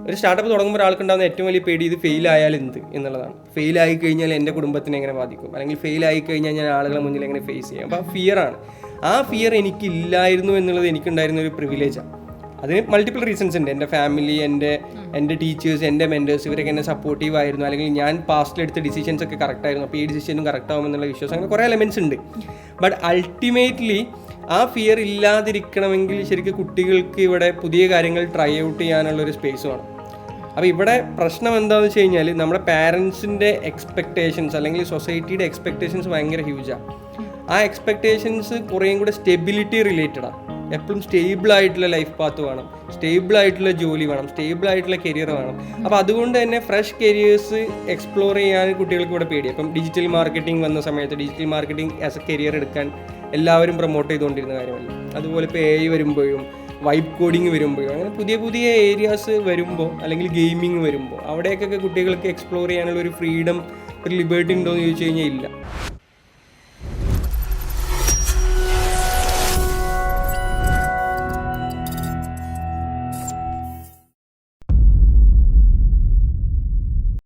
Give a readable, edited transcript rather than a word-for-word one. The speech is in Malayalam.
ഒരു സ്റ്റാർട്ടപ്പ് തുടങ്ങുമ്പോൾ ഒരാൾക്കുണ്ടാകുന്ന ഏറ്റവും വലിയ പേടി ഇത് ഫെയിൽ ആയാൽ എന്ത് എന്നുള്ളതാണ്. ഫെയിൽ ആയി കഴിഞ്ഞാൽ എൻ്റെ കുടുംബത്തിനെ എങ്ങനെ ബാധിക്കും, അല്ലെങ്കിൽ ഫെയിൽ ആയി കഴിഞ്ഞാൽ ഞാൻ ആളുകളെ മുന്നിൽ എങ്ങനെ ഫേസ് ചെയ്യാം. അപ്പോൾ ആ ഫിയറാണ്. ആ ഫിയർ എനിക്കില്ലായിരുന്നു എന്നുള്ളത് എനിക്കുണ്ടായിരുന്ന ഒരു പ്രിവിലേജാണ്. അതിന് മൾട്ടിപ്പിൾ റീസൺസ് ഉണ്ട്. എൻ്റെ ഫാമിലി, എൻ്റെ ടീച്ചേഴ്സ്, എൻ്റെ മെൻറ്റേഴ്സ്, ഇവരൊക്കെ എന്നെ സപ്പോർട്ടീവ് ആയിരുന്നു, അല്ലെങ്കിൽ ഞാൻ പാസ്റ്റിലെടുത്ത ഡിസിഷൻസ് ഒക്കെ കറക്റ്റ് ആയിരുന്നു, അപ്പോൾ ഈ ഡിസിഷനും കറക്റ്റ് ആകുമെന്നുള്ള വിശ്വാസം, അങ്ങനെ കുറേ എലമെൻറ്റ്സ് ഉണ്ട്. ബട്ട് അൾട്ടിമേറ്റ്ലി ആ ഫിയർ ഇല്ലാതിരിക്കണമെങ്കിൽ ശരിക്കും കുട്ടികൾക്ക് ഇവിടെ പുതിയ കാര്യങ്ങൾ ട്രൈ ഔട്ട് ചെയ്യാനുള്ളൊരു സ്പേസ് വേണം. അപ്പോൾ ഇവിടെ പ്രശ്നം എന്താണെന്ന് വെച്ച് കഴിഞ്ഞാൽ നമ്മുടെ പാരൻസിൻ്റെ എക്സ്പെക്റ്റേഷൻസ് അല്ലെങ്കിൽ സൊസൈറ്റിയുടെ എക്സ്പെക്റ്റേഷൻസ് ഭയങ്കര ഹ്യൂജാണ്. ആ എക്സ്പെക്റ്റേഷൻസ് കുറേയും കൂടെ സ്റ്റെബിലിറ്റി റിലേറ്റഡാണ്. എപ്പോഴും സ്റ്റേബിൾ ആയിട്ടുള്ള ലൈഫ് പാത്ത് വേണം, സ്റ്റേബിൾ ആയിട്ടുള്ള ജോലി വേണം, സ്റ്റേബിൾ ആയിട്ടുള്ള കരിയർ വേണം. അപ്പോൾ അതുകൊണ്ട് തന്നെ ഫ്രഷ് കരിയേഴ്സ് എക്സ്പ്ലോർ ചെയ്യാൻ കുട്ടികൾക്ക് ഇവിടെ പേടി. അപ്പം ഡിജിറ്റൽ മാർക്കറ്റിംഗ് വന്ന സമയത്ത് digital marketing as A career എടുക്കാൻ എല്ലാവരും പ്രൊമോട്ട് ചെയ്തുകൊണ്ടിരുന്ന കാര്യമല്ല. അതുപോലെ ഇപ്പോൾ AI വരുമ്പോഴും വൈബ് കോഡിങ് വരുമ്പോഴും അങ്ങനെ പുതിയ പുതിയ ഏരിയാസ് വരുമ്പോൾ, അല്ലെങ്കിൽ ഗെയിമിങ് വരുമ്പോൾ, അവിടേക്കൊക്കെ കുട്ടികൾക്ക് എക്സ്പ്ലോർ ചെയ്യാനുള്ള ഒരു ഫ്രീഡം, ഒരു ലിബർട്ടി ഉണ്ടോ എന്ന് ചോദിച്ചു കഴിഞ്ഞാൽ ഇല്ല.